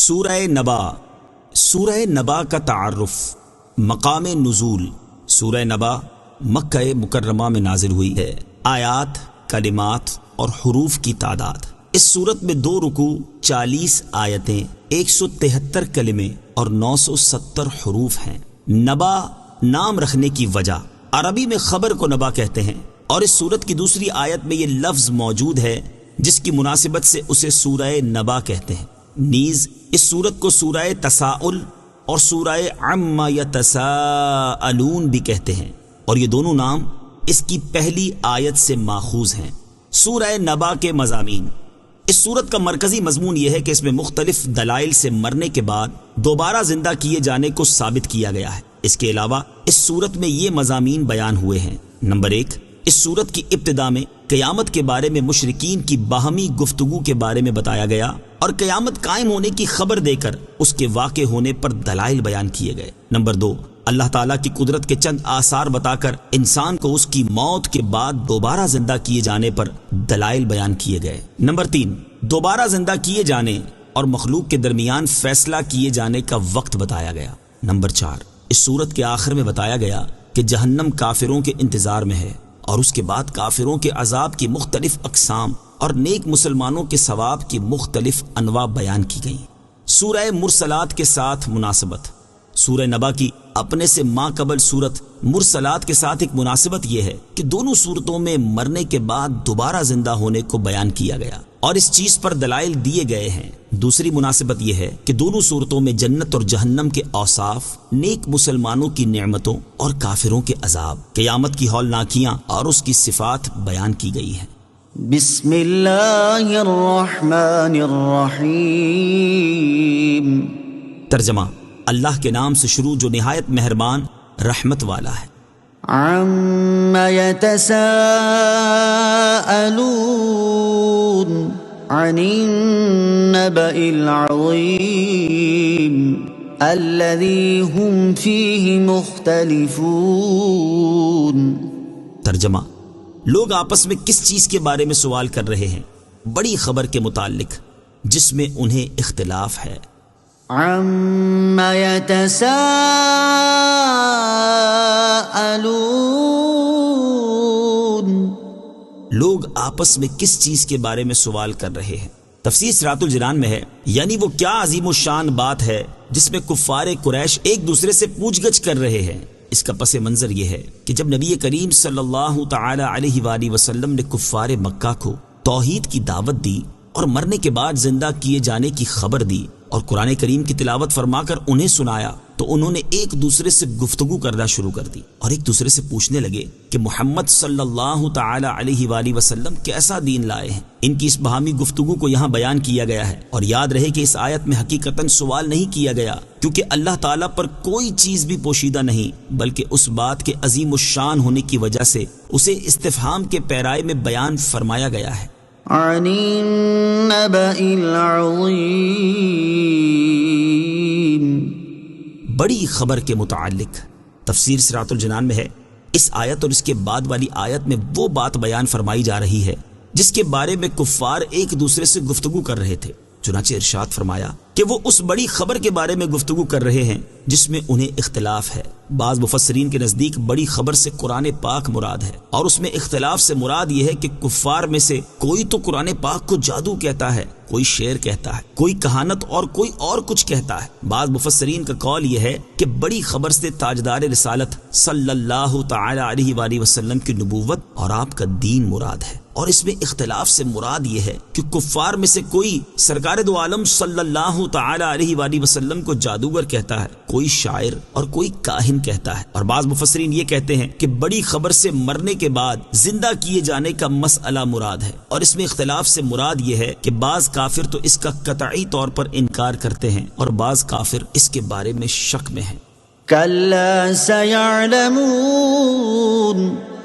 سورہ نبا. سورہ نبا کا تعارف. مقام نزول. سورہ نبا مکہ مکرمہ میں نازل ہوئی ہے. آیات، کلمات اور حروف کی تعداد. اس سورت میں 2 رکوع، 40 آیتیں، 173 کلمے اور 970 حروف ہیں. نبا نام رکھنے کی وجہ، عربی میں خبر کو نبا کہتے ہیں، اور اس سورت کی دوسری آیت میں یہ لفظ موجود ہے جس کی مناسبت سے اسے سورہ نبا کہتے ہیں. نیز اس سورت کو سورہ تساؤل اور سورہ عما یتساءلون بھی کہتے ہیں، اور یہ دونوں نام اس کی پہلی آیت سے ماخوذ ہیں. سورہ نبا کے مضامین. اس سورت کا مرکزی مضمون یہ ہے کہ اس میں مختلف دلائل سے مرنے کے بعد دوبارہ زندہ کیے جانے کو ثابت کیا گیا ہے. اس کے علاوہ اس سورت میں یہ مضامین بیان ہوئے ہیں. نمبر 1، اس سورت کی ابتدا میں قیامت کے بارے میں مشرکین کی باہمی گفتگو کے بارے میں بتایا گیا، اور قیامت قائم ہونے کی خبر دے کر اس کے واقع ہونے پر دلائل بیان کیے گئے. نمبر 2، اللہ تعالیٰ کی قدرت کے چند آثار بتا کر انسان کو اس کی موت کے بعد دوبارہ زندہ کیے جانے پر دلائل بیان کیے گئے. نمبر 3، دوبارہ زندہ کیے جانے اور مخلوق کے درمیان فیصلہ کیے جانے کا وقت بتایا گیا. نمبر 4، اس سورت کے آخر میں بتایا گیا کہ جہنم کافروں کے انتظار میں ہے، اور اس کے بعد کافروں کے عذاب کی مختلف اقسام اور نیک مسلمانوں کے ثواب کی مختلف انواع بیان کی گئیں. سورہ مرسلات کے ساتھ مناسبت. سورہ نبا کی اپنے سے ماقبل سورت مرسلات کے ساتھ ایک مناسبت یہ ہے کہ دونوں سورتوں میں مرنے کے بعد دوبارہ زندہ ہونے کو بیان کیا گیا اور اس چیز پر دلائل دیے گئے ہیں. دوسری مناسبت یہ ہے کہ دونوں سورتوں میں جنت اور جہنم کے اوصاف، نیک مسلمانوں کی نعمتوں اور کافروں کے عذاب، قیامت کی ہولناکیاں اور اس کی صفات بیان کی گئی ہیں. بسم اللہ الرحمن الرحیم. ترجمہ: اللہ کے نام سے شروع جو نہایت مہربان رحمت والا ہے. عم يتساءلون عن النبأ العظيم الذي هم فيه مختلفون. ترجمہ: لوگ آپس میں کس چیز کے بارے میں سوال کر رہے ہیں؟ بڑی خبر کے متعلق جس میں انہیں اختلاف ہے. عم يتساءلون. لوگ آپس میں کس چیز کے بارے میں سوال کر رہے ہیں؟ تفسیر صراط الجنان میں ہے، یعنی وہ کیا عظیم الشان بات ہے جس میں کفار قریش ایک دوسرے سے پوچھ گچھ کر رہے ہیں. اس کا پس منظر یہ ہے کہ جب نبی کریم صلی اللہ تعالی علیہ وآلہ وسلم نے کفار مکہ کو توحید کی دعوت دی اور مرنے کے بعد زندہ کیے جانے کی خبر دی اور قرآن کریم کی تلاوت فرما کر انہیں سنایا، تو انہوں نے ایک دوسرے سے گفتگو کرنا شروع کر دی اور ایک دوسرے سے پوچھنے لگے کہ محمد صلی اللہ تعالی علیہ وآلہ وسلم کیسا دین لائے ہیں. ان کی اس باہمی گفتگو کو یہاں بیان کیا گیا ہے، اور یاد رہے کہ اس آیت میں حقیقتاً سوال نہیں کیا گیا، کیونکہ اللہ تعالیٰ پر کوئی چیز بھی پوشیدہ نہیں، بلکہ اس بات کے عظیم الشان ہونے کی وجہ سے اسے استفہام کے پیرائے میں بیان فرمایا گیا ہے. عن النبأ العظیم. بڑی خبر کے متعلق. تفسیر صراط الجنان میں ہے، اس آیت اور اس کے بعد والی آیت میں وہ بات بیان فرمائی جا رہی ہے جس کے بارے میں کفار ایک دوسرے سے گفتگو کر رہے تھے. چنانچہ ارشاد فرمایا کہ وہ اس بڑی خبر کے بارے میں گفتگو کر رہے ہیں جس میں انہیں اختلاف ہے. بعض مفسرین کے نزدیک بڑی خبر سے قرآن پاک مراد ہے، اور اس میں اختلاف سے مراد یہ ہے کہ کفار میں سے کوئی تو قرآن پاک کو جادو کہتا ہے، کوئی شعر کہتا ہے، کوئی کہانت اور کوئی اور کچھ کہتا ہے. بعض مفسرین کا قول یہ ہے کہ بڑی خبر سے تاجدار رسالت صلی اللہ تعالی علیہ وآلہ وسلم کی نبوت اور آپ کا دین مراد ہے، اور اس میں اختلاف سے مراد یہ ہے کہ کفار میں سے کوئی سرکار دو عالم صلی اللہ تعالی علیہ وآلہ وسلم کو جادوگر کہتا ہے، کوئی شاعر اور کوئی کاہن کہتا ہے. اور بعض مفسرین یہ کہتے ہیں کہ بڑی خبر سے مرنے کے بعد زندہ کیے جانے کا مسئلہ مراد ہے، اور اس میں اختلاف سے مراد یہ ہے کہ بعض کافر تو اس کا قطعی طور پر انکار کرتے ہیں اور بعض کافر اس کے بارے میں شک میں ہیں. کلا سیعلمون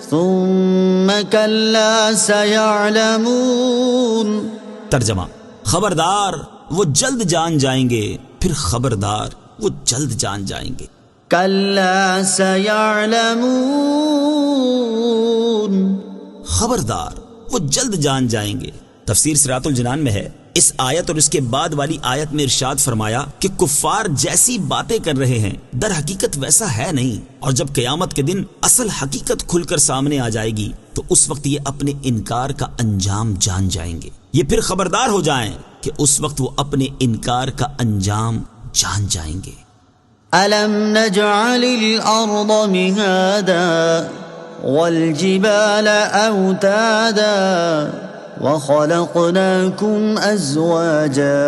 ثم کلا سیعلمون. ترجمہ: خبردار وہ جلد جان جائیں گے، پھر خبردار وہ جلد جان جائیں گے. کلا سیعلمون. خبردار وہ جلد جان جائیں گے. تفسیر صراط الجنان میں ہے، اس آیت اور اس کے بعد والی آیت میں ارشاد فرمایا کہ کفار جیسی باتیں کر رہے ہیں در حقیقت ویسا ہے نہیں، اور جب قیامت کے دن اصل حقیقت کھل کر سامنے آ جائے گی تو اس وقت یہ اپنے انکار کا انجام جان جائیں گے۔ یہ پھر خبردار ہو جائیں کہ اس وقت وہ اپنے انکار کا انجام جان جائیں گے۔ أَلَمْ نَجْعَلِ الْأَرْضَ مِهَادًا وَالْجِبَالَ أَوْتَادًا وَخَلَقْنَاكُمْ أَزْوَاجًا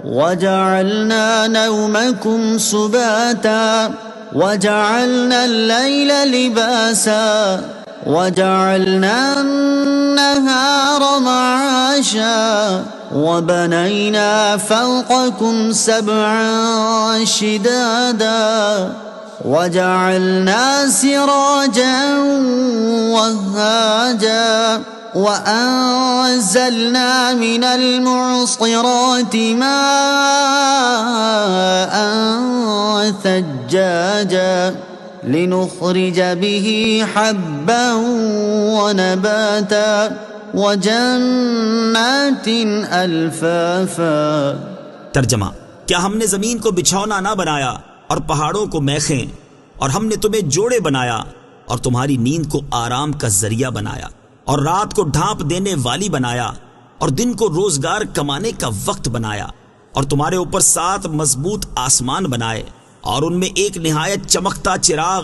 وَجَعَلْنَا نَوْمَكُمْ سُبَاتًا وَجَعَلْنَا اللَّيْلَ لِبَاسًا وَجَعَلْنَا النَّهَارَ مَعَاشًا وَبَنَيْنَا فَوْقَكُمْ سَبْعًا شِدَادًا وَجَعَلْنَا سِرَاجًا وَهَّاجًا وَأَنزَلْنَا مِنَ الْمُعْصِرَاتِ مَاءً ثَجَّاجًا لِنُخْرِجَ بِهِ حَبًّا وَنَبَاتًا وَجَنَّاتٍ أَلْفَافًا۔ ترجمہ: کیا ہم نے زمین کو بچھونا نہ بنایا اور پہاڑوں کو میخیں، اور ہم نے تمہیں جوڑے بنایا اور تمہاری نیند کو آرام کا ذریعہ بنایا، اور رات کو ڈھانپ دینے والی بنایا، اور دن کو روزگار کمانے کا وقت بنایا، اور تمہارے اوپر 7 مضبوط آسمان بنائے، اور ان میں ایک نہایت چمکتا چراغ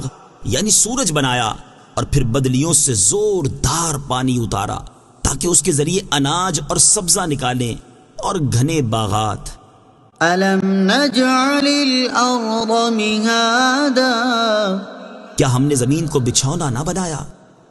یعنی سورج بنایا، اور پھر بدلیوں سے زوردار پانی اتارا تاکہ اس کے ذریعے اناج اور سبزہ نکالیں اور گھنے باغات۔ أَلَمْ نَجْعَلِ الْأَرْضَ مِهَادًا، کیا ہم نے زمین کو بچھونا نہ بنایا؟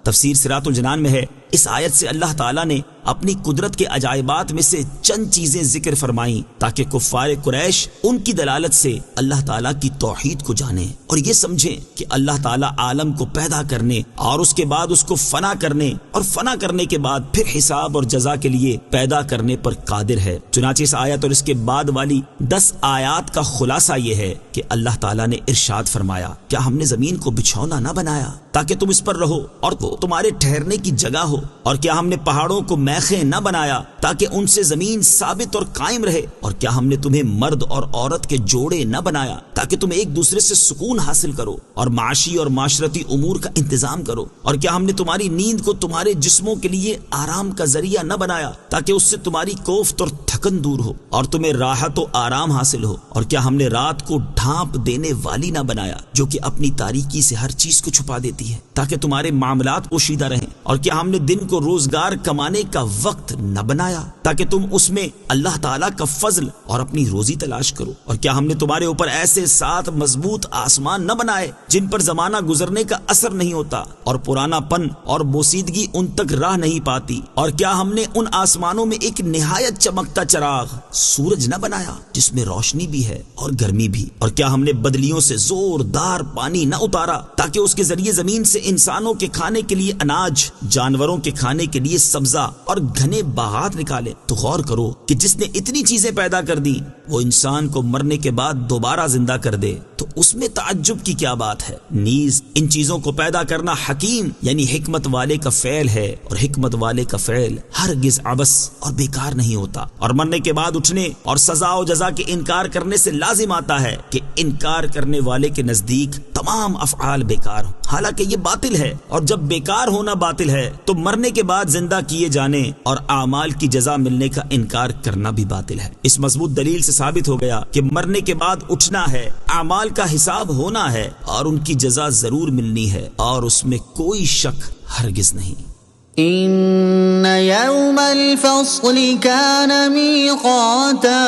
تفسیر صراط الجنان میں ہے، اس آیت سے اللہ تعالیٰ نے اپنی قدرت کے عجائبات میں سے چند چیزیں ذکر فرمائیں تاکہ کفار قریش ان کی دلالت سے اللہ تعالیٰ کی توحید کو جانیں اور یہ سمجھیں کہ اللہ تعالیٰ عالم کو پیدا کرنے اور اس کے بعد اس کو فنا کرنے اور فنا کرنے کے بعد پھر حساب اور جزا کے لیے پیدا کرنے پر قادر ہے۔ چنانچہ اس آیت اور اس کے بعد والی 10 آیات کا خلاصہ یہ ہے کہ اللہ تعالیٰ نے ارشاد فرمایا، کیا ہم نے زمین کو بچھونا نہ بنایا تاکہ تم اس پر رہو اور وہ تمہارے ٹھہرنے کی جگہ ہو، اور کیا ہم نے پہاڑوں کو میخیں نہ بنایا تاکہ ان سے زمین ثابت اور قائم رہے، اور کیا ہم نے تمہیں مرد اور عورت کے جوڑے نہ بنایا تاکہ تم ایک دوسرے سے سکون حاصل کرو اور معاشی اور معاشرتی امور کا انتظام کرو، اور کیا ہم نے تمہاری نیند کو تمہارے جسموں کے لیے آرام کا ذریعہ نہ بنایا تاکہ اس سے تمہاری کوفت اور تھکن دور ہو اور تمہیں راحت و آرام حاصل ہو، اور کیا ہم نے رات کو ڈھانپ دینے والی نہ بنایا جو کہ اپنی تاریکی سے ہر چیز کو چھپا دیتی ہے تاکہ تمہارے معاملات پوشیدہ رہیں، اور کیا ہم نے دن کو روزگار کمانے کا وقت نہ بنایا تاکہ تم اس میں اللہ تعالیٰ کا فضل اور اپنی روزی تلاش کرو، اور کیا ہم نے تمہارے اوپر ایسے 7 مضبوط آسمان نہ بنائے جن پر زمانہ گزرنے کا اثر نہیں ہوتا اور پرانا پن اور بوسیدگی ان تک راہ نہیں پاتی، اور کیا ہم نے ان آسمانوں میں ایک نہایت چمکتا چراغ سورج نہ بنایا جس میں روشنی بھی ہے اور گرمی بھی، اور کیا ہم نے بدلیوں سے زوردار پانی نہ اتارا تاکہ اس کے ذریعے زمین سے انسانوں کے کھانے کے لیے اناج، جانوروں کے کھانے کے لیے سبزہ اور گھنے باغات نکالے۔ تو غور کرو کہ جس نے اتنی چیزیں پیدا کر دی وہ انسان کو مرنے کے بعد دوبارہ زندہ کر دے تو اس میں تعجب کی کیا بات ہے؟ نیز ان چیزوں کو پیدا کرنا حکیم یعنی حکمت والے کا فعل ہے، اور حکمت والے کا فعل ہرگز عبث اور بیکار نہیں ہوتا، اور مرنے کے بعد اٹھنے اور سزا و جزا کے انکار کرنے سے لازم آتا ہے کہ انکار کرنے والے کے نزدیک تمام افعال بیکار ہوں، حالانکہ یہ باطل ہے، اور جب بیکار ہونا باطل ہے تو مرنے کے بعد زندہ کیے جانے اور اعمال کی جزا ملنے کا انکار کرنا بھی باطل ہے۔ اس مضبوط دلیل سے ثابت ہو گیا کہ مرنے کے بعد اٹھنا ہے، اعمال کا حساب ہونا ہے اور ان کی جزا ضرور ملنی ہے، اور اس میں کوئی شک ہرگز نہیں۔ إن يوم الفصل كان ميقاتا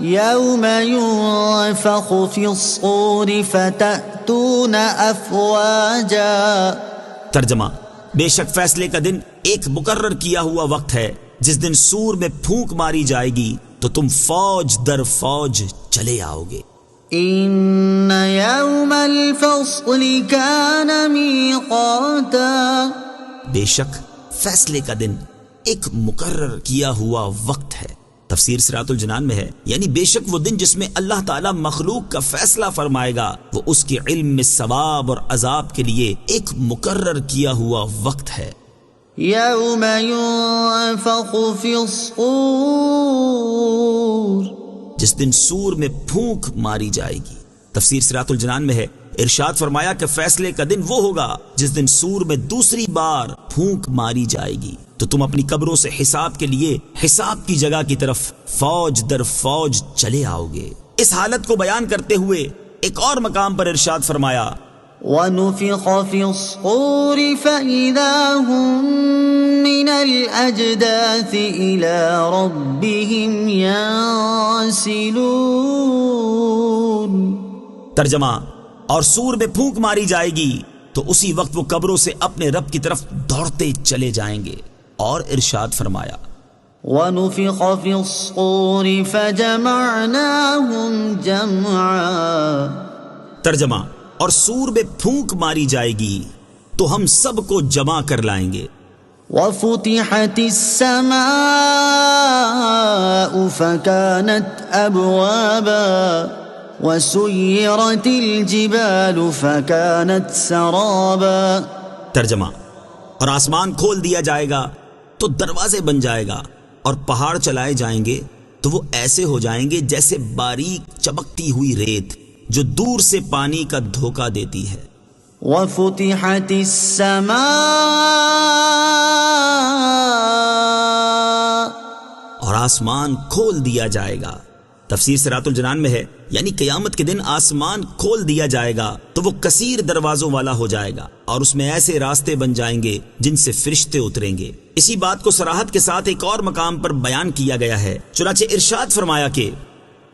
يوم ينفخ في الصور فتأتون أفواجا۔ ترجمہ: بے شک فیصلے کا دن ایک مقرر کیا ہوا وقت ہے جس دن سور میں پھونک ماری جائے گی تو تم فوج در فوج چلے آؤ گے۔ إن يوم الفصل كان ميقاتا، بے شک فیصلے کا دن ایک مقرر کیا ہوا وقت ہے۔ تفسیر صراط الجنان میں ہے، یعنی بے شک وہ دن جس میں اللہ تعالیٰ مخلوق کا فیصلہ فرمائے گا وہ اس کے علم میں ثواب اور عذاب کے لیے ایک مقرر کیا ہوا وقت ہے۔ يوم ينفخ في الصور جس دن سور میں پھونک ماری جائے گی۔ تفسیر صراط الجنان میں ہے، ارشاد فرمایا کہ فیصلے کا دن وہ ہوگا جس دن سور میں دوسری بار پھونک ماری جائے گی تو تم اپنی قبروں سے حساب کے لیے حساب کی جگہ کی طرف فوج در فوج چلے آؤ گے۔ اس حالت کو بیان کرتے ہوئے ایک اور مقام پر ارشاد فرمایا وَنُفِخَ فِي الصُّورِ فَإِذَا هُم مِّنَ الْأَجْدَاثِ إِلَىٰ رَبِّهِمْ يَنسِلُونَ۔ ترجمہ، اور سور میں پھونک ماری جائے گی تو اسی وقت وہ قبروں سے اپنے رب کی طرف دوڑتے چلے جائیں گے۔ اور ارشاد فرمایا وَنُفِخَ فِي الصُّورِ فَجَمَعْنَاهُمْ جَمْعًا۔ ترجمہ، اور سور میں پھونک ماری جائے گی تو ہم سب کو جمع کر لائیں گے۔ وَفُتِحَتِ السَّمَاءُ فَكَانَتْ أَبْوَابًا وَسُيِّرَتِ الْجِبَالُ فَكَانَتْ سَرَابًا۔ ترجمہ، اور آسمان کھول دیا جائے گا تو دروازے بن جائے گا، اور پہاڑ چلائے جائیں گے تو وہ ایسے ہو جائیں گے جیسے باریک چمکتی ہوئی ریت جو دور سے پانی کا دھوکہ دیتی ہے۔ وَفُتِحَتِ السَّمَاءُ، اور آسمان کھول دیا جائے گا۔ تفسیر صراط الجنان میں ہے، یعنی قیامت کے دن آسمان کھول دیا جائے گا تو وہ کثیر دروازوں والا ہو جائے گا، اور اس میں ایسے راستے بن جائیں گے جن سے فرشتے اتریں گے۔ اسی بات کو صراحت کے ساتھ ایک اور مقام پر بیان کیا گیا ہے، چنانچہ ارشاد فرمایا کہ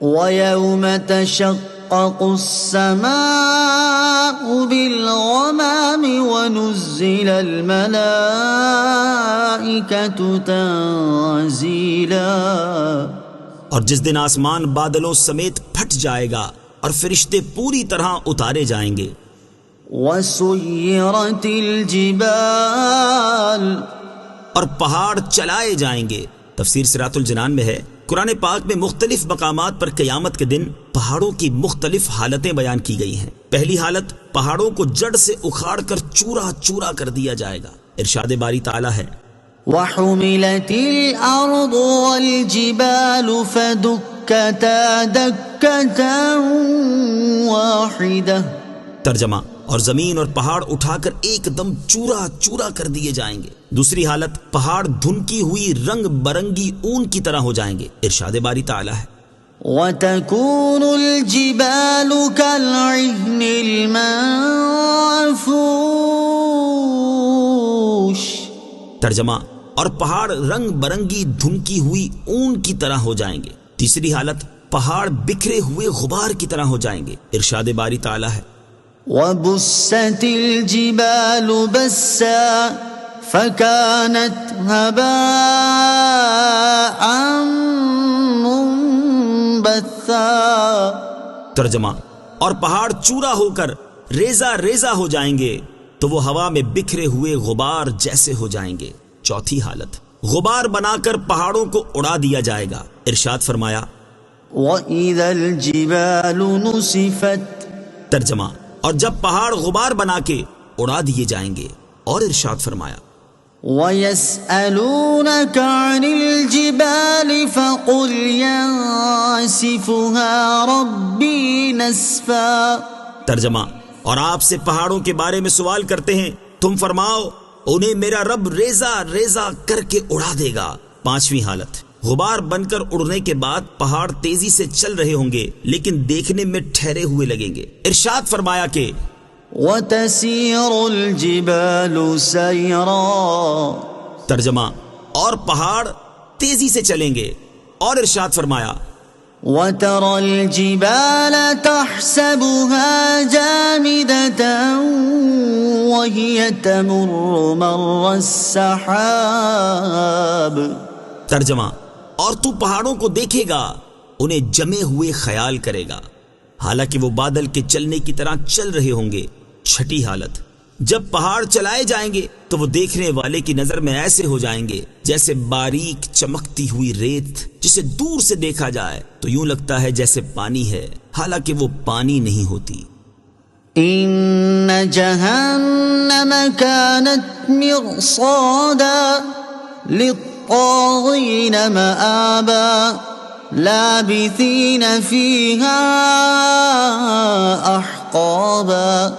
وَيَوْمَ تَشَقَّقُ السَّمَاءُ بِالْغَمَامِ وَنُزِّلَ الْمَلَائِكَةُ تَنزِيلًا۔ اور جس دن آسمان بادلوں سمیت پھٹ جائے گا اور فرشتے پوری طرح اتارے جائیں گے۔ وَسُيِّرَتِ الْجِبَالُ، اور پہاڑ چلائے جائیں گے۔ تفسیر صراط الجنان میں ہے، قرآن پاک میں مختلف مقامات پر قیامت کے دن پہاڑوں کی مختلف حالتیں بیان کی گئی ہیں۔ پہلی حالت، پہاڑوں کو جڑ سے اکھاڑ کر چورا چورا کر دیا جائے گا۔ ارشاد باری تعالیٰ ہے وَحُمِلَتِ الْأَرْضُ وَالْجِبَالُ فَدُكَّتَا دَكَّةً وَاحِدَةً۔ ترجمہ، اور زمین اور پہاڑ اٹھا کر ایک دم چورا چورا کر دیے جائیں گے۔ دوسری حالت، پہاڑ دھنکی ہوئی رنگ برنگی اون کی طرح ہو جائیں گے۔ ارشاد باری تعالیٰ ہے وَتَكُونُ الْجِبَالُ كَالْعِهْنِ الْمَنفُوشِ۔ ترجمہ، اور پہاڑ رنگ برنگی دھنکی ہوئی اون کی طرح ہو جائیں گے۔ تیسری حالت، پہاڑ بکھرے ہوئے غبار کی طرح ہو جائیں گے۔ ارشاد باری تعالیٰ ہے وَبُسَّتِ الْجِبَالُ بَسًّا فَكَانَتْ هَبَاءً مُنبَثًّا۔ ترجمہ، اور پہاڑ چورا ہو کر ریزہ ریزہ ہو جائیں گے تو وہ ہوا میں بکھرے ہوئے غبار جیسے ہو جائیں گے۔ چوتھی حالت، غبار بنا کر پہاڑوں کو اڑا دیا جائے گا۔ ارشاد فرمایا وَإِذَا الْجِبَالُ نُسِفَتْ۔ ترجمہ، اور جب پہاڑ غبار بنا کے اڑا دیے جائیں گے۔ اور ارشاد فرمایا وَيَسْأَلُونَكَ عَنِ الْجِبَالِ فَقُلْ يَنسِفُهَا رَبِّي نَسْفًا۔ ترجمہ، اور آپ سے پہاڑوں کے بارے میں سوال کرتے ہیں، تم فرماؤ انہیں میرا رب ریزہ ریزہ کر کے اڑا دے گا۔ پانچویں حالت، غبار بن کر اڑنے کے بعد پہاڑ تیزی سے چل رہے ہوں گے لیکن دیکھنے میں ٹھہرے ہوئے لگیں گے۔ ارشاد فرمایا کہ وَتَسِيرُ الْجِبَالُ سَيْرًا۔ ترجمہ، اور پہاڑ تیزی سے چلیں گے۔ اور ارشاد فرمایا وَتَرَى الْجِبَالَ تَحْسَبُهَا جَامِدَةً وَهِيَ تَمُرُّ مَرَّ السَّحَابِ۔ ترجمہ، اور تو پہاڑوں کو دیکھے گا انہیں جمے ہوئے خیال کرے گا حالانکہ وہ بادل کے چلنے کی طرح چل رہے ہوں گے۔ چھٹی حالت، جب پہاڑ چلائے جائیں گے تو وہ دیکھنے والے کی نظر میں ایسے ہو جائیں گے جیسے باریک چمکتی ہوئی ریت جسے دور سے دیکھا جائے تو یوں لگتا ہے جیسے پانی ہے، حالانکہ وہ پانی نہیں ہوتی۔ إن جهنم كانت مرصادا للطاغين مآبا لابثين فيها أحقابا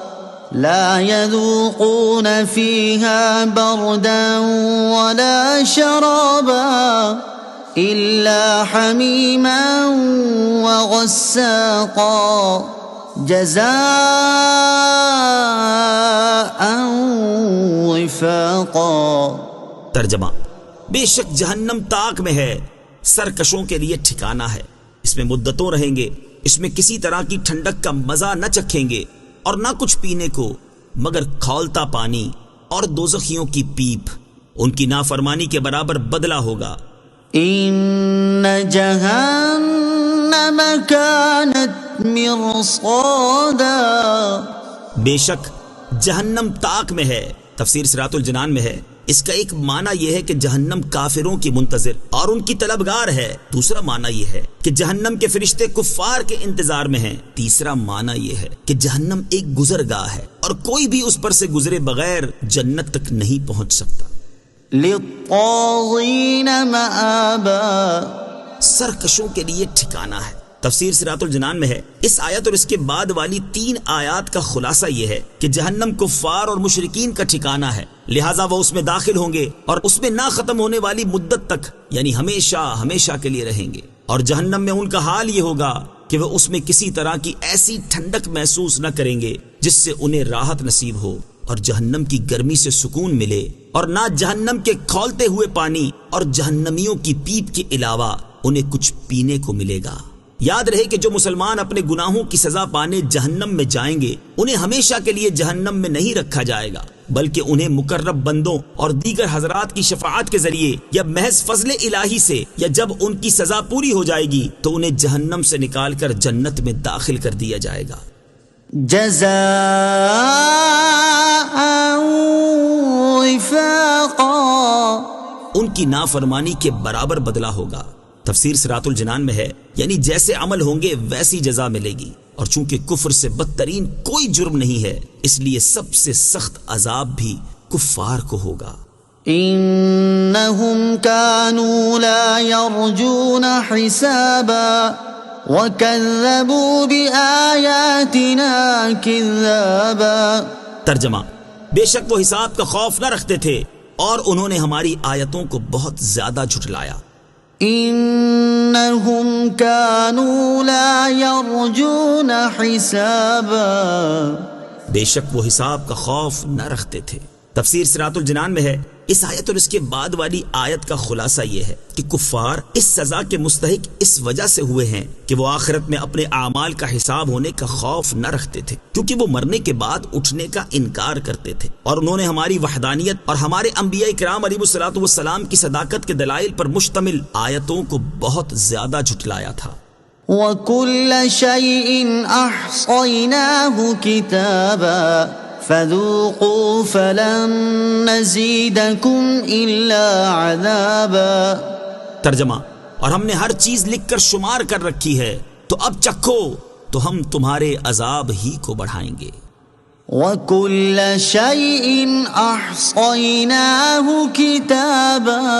لا يذوقون فيها بردا ولا شرابا إلا حميما وغساقا جزاء وفاقا۔ ترجمہ: بے شک جہنم تاک میں ہے، سرکشوں کے لیے ٹھکانہ ہے، اس میں مدتوں رہیں گے، اس میں کسی طرح کی ٹھنڈک کا مزہ نہ چکھیں گے اور نہ کچھ پینے کو مگر کھولتا پانی اور دوزخیوں کی پیپ، ان کی نافرمانی کے برابر بدلہ ہوگا۔ إن جهنم كانت مرصادا، بے شک جہنم تاک میں ہے، تفسیر صراط الجنان میں ہے۔ اس کا ایک معنی یہ ہے کہ جہنم کافروں کی منتظر اور ان کی طلبگار ہے، دوسرا معنی یہ ہے کہ جہنم کے فرشتے کفار کے انتظار میں ہیں، تیسرا معنی یہ ہے کہ جہنم ایک گزرگاہ ہے اور کوئی بھی اس پر سے گزرے بغیر جنت تک نہیں پہنچ سکتا۔ للطاغین مآبا، سرکشوں کے لیے ٹھکانہ ہے، تفسیر صراط الجنان میں ہے۔ اس آیت اور اس کے بعد والی 3 آیات کا خلاصہ یہ ہے کہ جہنم کفار اور مشرکین کا ٹھکانہ ہے، لہٰذا وہ اس میں داخل ہوں گے اور اس میں نہ ختم ہونے والی مدت تک، یعنی ہمیشہ ہمیشہ کے لیے رہیں گے، اور جہنم میں ان کا حال یہ ہوگا کہ وہ اس میں کسی طرح کی ایسی ٹھنڈک محسوس نہ کریں گے جس سے انہیں راحت نصیب ہو اور جہنم کی گرمی سے سکون ملے، اور نہ جہنم کے کھولتے ہوئے پانی اور جہنمیوں کی پیپ کے علاوہ انہیں کچھ پینے کو ملے گا۔ یاد رہے کہ جو مسلمان اپنے گناہوں کی سزا پانے جہنم میں جائیں گے، انہیں ہمیشہ کے لیے جہنم میں نہیں رکھا جائے گا، بلکہ انہیں مقرب بندوں اور دیگر حضرات کی شفاعت کے ذریعے یا محض فضل الہی سے، یا جب ان کی سزا پوری ہو جائے گی تو انہیں جہنم سے نکال کر جنت میں داخل کر دیا جائے گا۔ جزاء وفاقا، ان کی نافرمانی کے برابر بدلہ ہوگا، تفسیر صراط الجنان میں ہے، یعنی جیسے عمل ہوں گے ویسی جزا ملے گی، اور چونکہ کفر سے بدترین کوئی جرم نہیں ہے اس لیے سب سے سخت عذاب بھی کفار کو ہوگا۔ انہم کانوا لا یرجون حسابا وکذبوا بآیاتنا کذابا۔ ترجمہ: بے شک وہ حساب کا خوف نہ رکھتے تھے اور انہوں نے ہماری آیتوں کو بہت زیادہ جھٹلایا۔ انہم کانوا لا یرجون حسابا، بے شک وہ حساب کا خوف نہ رکھتے تھے، تفسیر صراط الجنان میں ہے۔ اس آیت اور اس کے بعد والی آیت کا خلاصہ یہ ہے کہ کفار اس سزا کے مستحق اس وجہ سے ہوئے ہیں کہ وہ آخرت میں اپنے اعمال کا حساب ہونے کا خوف نہ رکھتے تھے، کیونکہ وہ مرنے کے بعد اٹھنے کا انکار کرتے تھے، اور انہوں نے ہماری وحدانیت اور ہمارے انبیاء کرام علیہ الصلوۃ والسلام کی صداقت کے دلائل پر مشتمل آیتوں کو بہت زیادہ جھٹلایا تھا۔ وَكُلَّ شَيْءٍ أَحْصَيْنَاهُ كِتَابًا فَذُوقُوا فَلَن نَّزِيدَكُمْ إِلَّا عَذَابًا۔ ترجمہ: اور ہم نے ہر چیز لکھ کر شمار کر رکھی ہے، تو اب چکھو تو ہم تمہارے عذاب ہی کو بڑھائیں گے۔ وَكُلَّ شَيْءٍ أَحْصَيْنَاهُ كِتَابًا،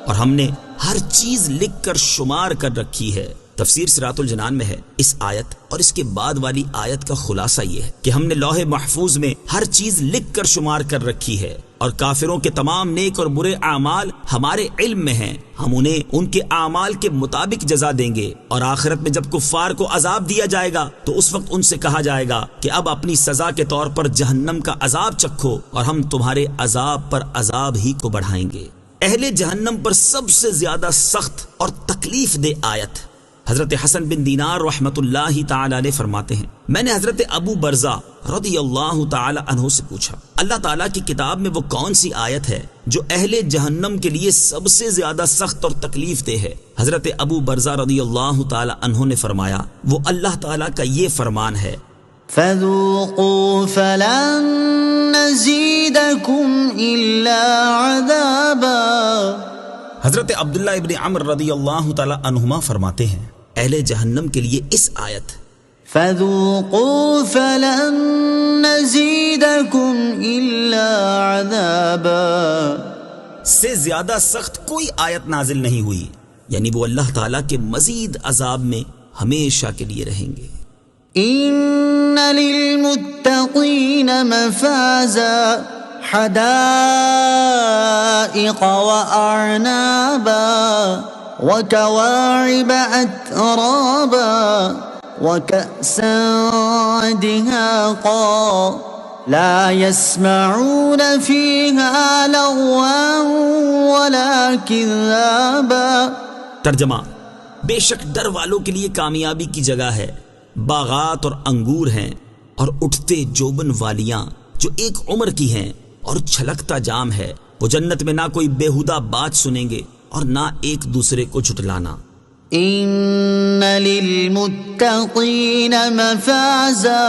اور ہم نے ہر چیز لکھ کر شمار کر رکھی ہے، تفسیر صراط الجنان میں ہے۔ اس آیت اور اس کے بعد والی آیت کا خلاصہ یہ ہے کہ ہم نے لوح محفوظ میں ہر چیز لکھ کر شمار کر رکھی ہے، اور کافروں کے تمام نیک اور برے اعمال ہمارے علم میں ہیں، ہم انہیں ان کے اعمال کے مطابق جزا دیں گے، اور آخرت میں جب کفار کو عذاب دیا جائے گا تو اس وقت ان سے کہا جائے گا کہ اب اپنی سزا کے طور پر جہنم کا عذاب چکھو، اور ہم تمہارے عذاب پر عذاب ہی کو بڑھائیں گے۔ اہل جہنم پر سب سے زیادہ سخت اور تکلیف دہ آیت حضرت حسن بن دینار رحمت اللہ تعالی علیہ فرماتے ہیں، میں نے حضرت ابو برزہ رضی اللہ تعالی عنہ سے پوچھا، اللہ تعالیٰ کی کتاب میں وہ کون سی آیت ہے جو اہل جہنم کے لیے سب سے زیادہ سخت اور تکلیف دہ ہے؟ حضرت ابو برزہ رضی اللہ تعالی عنہ نے فرمایا، وہ اللہ تعالیٰ کا یہ فرمان ہے، فَذُوقُوا فَلَن نَّزِيدَكُمْ إِلَّا عَذَابًا۔ حضرت عبداللہ ابن عمر رضی اللہ تعالی عنہما فرماتے ہیں، اہل جہنم کے لیے اس آیت فذوقوا فلن نزيدكم إلا عذابا سے زیادہ سخت کوئی آیت نازل نہیں ہوئی، یعنی وہ اللہ تعالیٰ کے مزید عذاب میں ہمیشہ کے لیے رہیں گے۔ إن للمتقين مفازا حدائق وأعنابا وكواعب أترابا وكأسا دهاقا لا يسمعون فيها لغوا ولا كذابا۔ ترجمہ: بے شک ڈر والوں کے لیے کامیابی کی جگہ ہے، باغات اور انگور ہیں اور اٹھتے جوبن والیاں جو ایک عمر کی ہیں، اور چھلکتا جام ہے۔ وہ جنت میں نہ کوئی بیہودہ بات سنیں گے اور نہ ایک دوسرے کو جھٹلانا۔ إن للمتقين مفازا،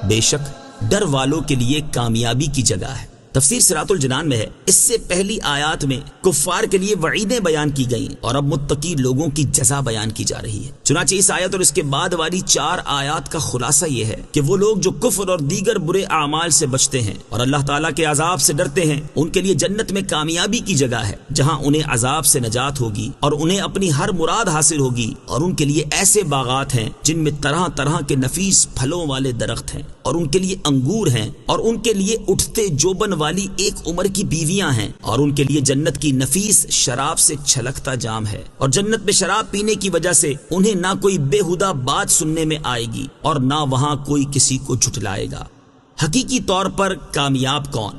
بے شک ڈر والوں کے لیے کامیابی کی جگہ ہے۔ تفسیر صراط الجنان میں ہے، اس سے پہلی آیات میں کفار کے لیے وعیدیں بیان کی گئیں اور اب متقی لوگوں کی جزا بیان کی جا رہی ہے۔ چنانچہ اس آیت اور اس کے بعد والی 4 آیات کا خلاصہ یہ ہے کہ وہ لوگ جو کفر اور دیگر برے اعمال سے بچتے ہیں اور اللہ تعالیٰ کے عذاب سے ڈرتے ہیں، ان کے لیے جنت میں کامیابی کی جگہ ہے، جہاں انہیں عذاب سے نجات ہوگی اور انہیں اپنی ہر مراد حاصل ہوگی، اور ان کے لیے ایسے باغات ہیں جن میں طرح طرح کے نفیس پھلوں والے درخت ہیں، اور ان کے لیے انگور ہیں، اور ان کے لیے اٹھتے جوبن والی ایک عمر کی بیویاں ہیں، اور ان کے لیے جنت کی نفیس شراب سے چھلکتا جام ہے، اور جنت میں شراب پینے کی وجہ سے انہیں نہ کوئی بےہودہ بات سننے میں آئے گی اور نہ وہاں کوئی کسی کو جھٹلائے گا۔ حقیقی طور پر کامیاب کون؟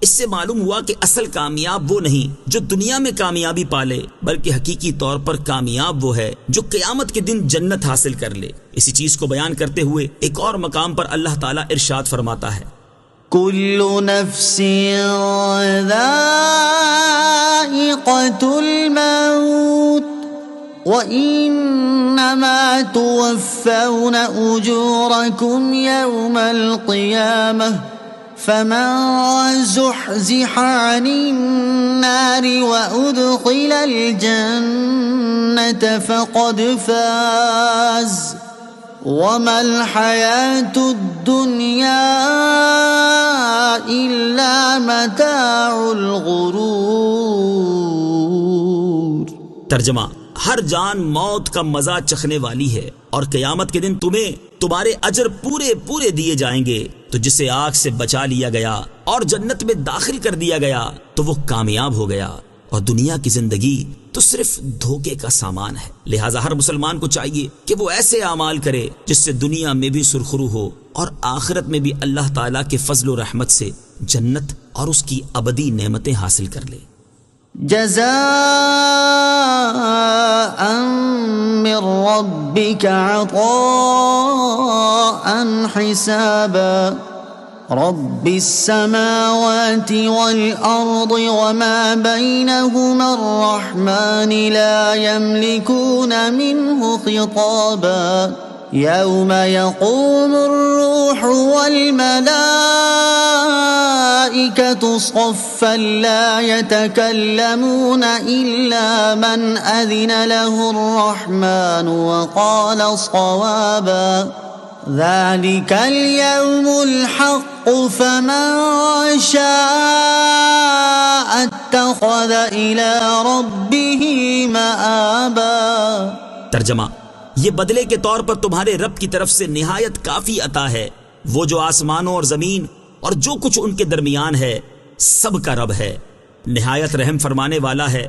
اس سے معلوم ہوا کہ اصل کامیاب وہ نہیں جو دنیا میں کامیابی پالے، بلکہ حقیقی طور پر کامیاب وہ ہے جو قیامت کے دن جنت حاصل کر لے۔ اسی چیز کو بیان کرتے ہوئے ایک اور مقام پر اللہ تعالیٰ ارشاد فرماتا ہے، كل نفس ذائقة الموت وإنما توفون أجوركم يوم القيامة فمن زحزح عن النار وأدخل الجنة فقد فاز وما الحياة الدنيا إلا متاع الغرور۔ ترجمہ: ہر جان موت کا مزہ چکھنے والی ہے، اور قیامت کے دن تمہیں تمہارے اجر پورے پورے دیے جائیں گے۔ تو جسے آگ سے بچا لیا گیا اور جنت میں داخل کر دیا گیا تو وہ کامیاب ہو گیا، اور دنیا کی زندگی تو صرف دھوکے کا سامان ہے۔ لہٰذا ہر مسلمان کو چاہیے کہ وہ ایسے اعمال کرے جس سے دنیا میں بھی سرخرو ہو اور آخرت میں بھی اللہ تعالیٰ کے فضل و رحمت سے جنت اور اس کی ابدی نعمتیں حاصل کر لے۔ جزاء من ربك عطاء حسابا رب السماوات والأرض وما بينهما الرحمن لا يملكون منه خطابا يوم يقوم الروح والملائكة صفا لا يتكلمون إلا من أذن له الرحمن وقال صوابا ذلك اليوم الحق فمن شاء اتخذ إلى ربه مآبا۔ ترجمہ: یہ بدلے کے طور پر تمہارے رب کی طرف سے نہایت کافی عطا ہے، وہ جو آسمانوں اور زمین اور جو کچھ ان کے درمیان ہے سب کا رب ہے، نہایت رحم فرمانے والا ہے۔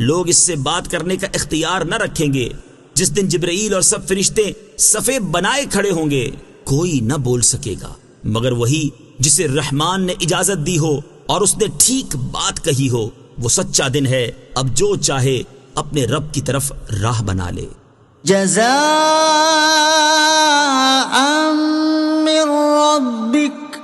لوگ اس سے بات کرنے کا اختیار نہ رکھیں گے جس دن جبرائیل اور سب فرشتے صفے بنائے کھڑے ہوں گے، کوئی نہ بول سکے گا مگر وہی جسے رحمان نے اجازت دی ہو اور اس نے ٹھیک بات کہی ہو۔ وہ سچا دن ہے، اب جو چاہے اپنے رب کی طرف راہ بنا لے۔ جزاء من ربک،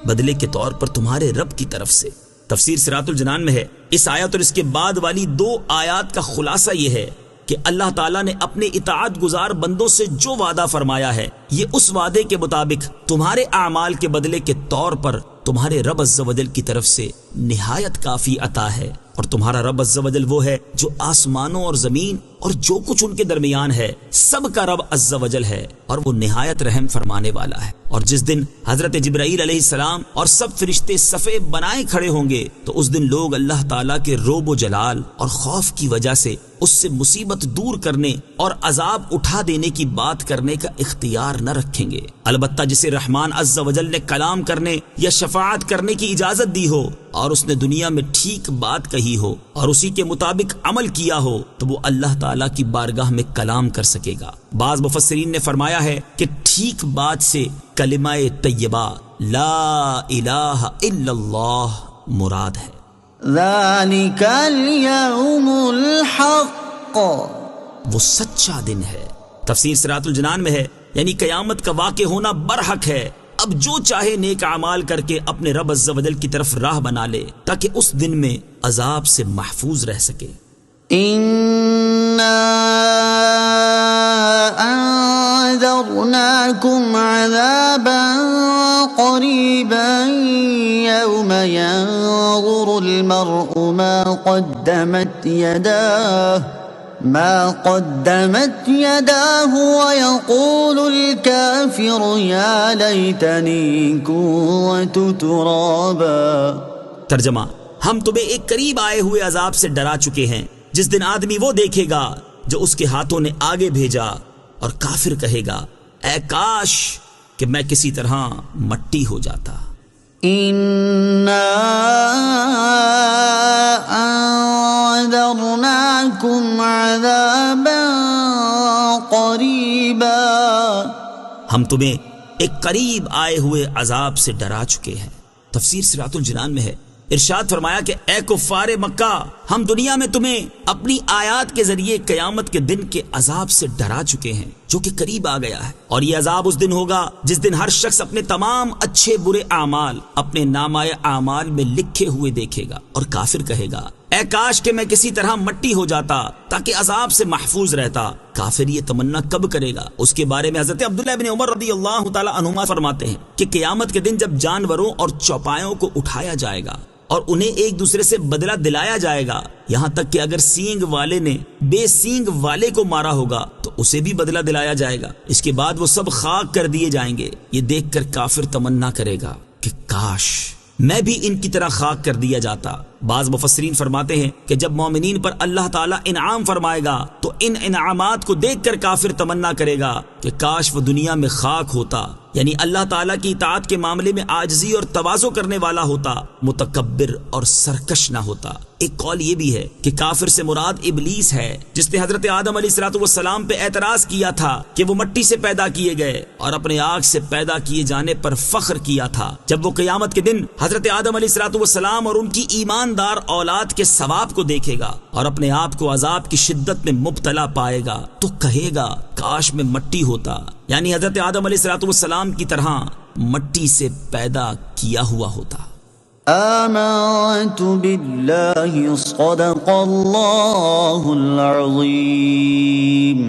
بدلے کے طور پر تمہارے رب کی طرف سے۔ تفسیر صراط الجنان میں ہے، اس آیت اور اس کے بعد والی 2 آیات کا خلاصہ یہ ہے کہ اللہ تعالیٰ نے اپنے اطاعت گزار بندوں سے جو وعدہ فرمایا ہے، یہ اس وعدے کے مطابق تمہارے اعمال کے بدلے کے طور پر تمہارے رب عز و جل کی طرف سے نہایت کافی عطا ہے۔ اور تمہارا رب عز و جل وہ ہے جو آسمانوں اور زمین اور جو کچھ ان کے درمیان ہے سب کا رب عز و جل ہے، اور وہ نہایت رحم فرمانے والا ہے۔ اور جس دن حضرت جبرائیل علیہ السلام اور سب فرشتے صفے بنائے کھڑے ہوں گے تو اس دن لوگ اللہ تعالیٰ کے رعب و جلال اور خوف کی وجہ سے اس سے مصیبت دور کرنے اور عذاب اٹھا دینے کی بات کرنے کا اختیار نہ رکھیں گے۔ البتہ جسے رحمان عز و جل نے کلام کرنے یا شفاعت کرنے کی اجازت دی ہو اور اس نے دنیا میں ٹھیک بات کہی ہو اور اسی کے مطابق عمل کیا ہو تو وہ اللہ تعالیٰ کی بارگاہ میں کلام کر سکے گا۔ بعض مفسرین نے فرمایا ہے کہ ٹھیک بات سے کلمہ طیبہ لا الہ الا اللہ مراد ہے۔ ذَلِكَ الْيَوْمُ الْحَقُّ، وہ سچا دن ہے۔ تفسیر صراط الجنان میں ہے یعنی قیامت کا واقع ہونا برحق ہے۔ اب جو چاہے نیک اعمال کر کے اپنے رب عز و جل کی طرف راہ بنا لے تاکہ اس دن میں عذاب سے محفوظ رہ سکے۔ إِنَّا أَنذَرْنَاكُمْ عَذَابًا قَرِيبًا يَوْمَ يَنظُرُ الْمَرْءُ ما قدمت يداه ويقول الكافر يا ليتني كنت ترابا۔ ترجمہ، ہم تمہیں ایک قریب آئے ہوئے عذاب سے ڈرا چکے ہیں جس دن آدمی وہ دیکھے گا جو اس کے ہاتھوں نے آگے بھیجا، اور کافر کہے گا اے کاش کہ میں کسی طرح مٹی ہو جاتا۔ إِنَّا أَنذَرْنَاكُمْ عَذَابًا قَرِيبًا، ہم تمہیں ایک قریب آئے ہوئے عذاب سے ڈرا چکے ہیں۔ تفسیر صراط الجنان میں ہے، ارشاد فرمایا کہ اے کفار مکہ، ہم دنیا میں تمہیں اپنی آیات کے ذریعے قیامت کے دن کے عذاب سے ڈرا چکے ہیں جو کہ قریب آ گیا ہے، اور یہ عذاب اس دن ہوگا جس دن ہر شخص اپنے تمام اچھے برے اعمال اپنے نامۂ اعمال میں لکھے ہوئے دیکھے گا، اور کافر کہے گا اے کاش کہ میں کسی طرح مٹی ہو جاتا تاکہ عذاب سے محفوظ رہتا۔ کافر یہ تمنا کب کرے گا؟ اس کے بارے میں حضرت عبداللہ بن عمر رضی اللہ تعالی عنہما فرماتے ہیں کہ قیامت کے دن جب جانوروں اور چوپایوں کو اٹھایا جائے گا اور انہیں ایک دوسرے سے بدلہ دلایا جائے گا، یہاں تک کہ اگر سینگ والے نے بے سینگ والے کو مارا ہوگا تو اسے بھی بدلہ دلایا جائے گا۔ اس کے بعد وہ سب خاک کر دیے جائیں گے۔ یہ دیکھ کر کافر تمنا کرے گا کہ کاش میں بھی ان کی طرح خاک کر دیا جاتا۔ بعض مفسرین فرماتے ہیں کہ جب مومنین پر اللہ تعالیٰ انعام فرمائے گا تو ان انعامات کو دیکھ کر کافر تمنا کرے گا کہ کاش وہ دنیا میں خاک ہوتا، یعنی اللہ تعالیٰ کی اطاعت کے معاملے میں عاجزی اور تواضع کرنے والا ہوتا، متکبر اور سرکش نہ ہوتا۔ ایک قول یہ بھی ہے کہ کافر سے مراد ابلیس ہے جس نے حضرت آدم علیہ السلام پہ اعتراض کیا تھا کہ وہ مٹی سے پیدا کیے گئے اور اپنے آگ سے پیدا کیے جانے پر فخر کیا تھا۔ جب وہ قیامت کے دن حضرت آدم علیہ السلام اور ان کی ایماندار اولاد کے ثواب کو دیکھے گا اور اپنے آپ کو عذاب کی شدت میں مبتلا پائے گا تو کہے گا کاش میں مٹی ہوتا، یعنی حضرت آدم علیہ السلام کی طرح مٹی سے پیدا کیا ہوا ہوتا۔ آمنت باللہ صدق اللہ العظیم۔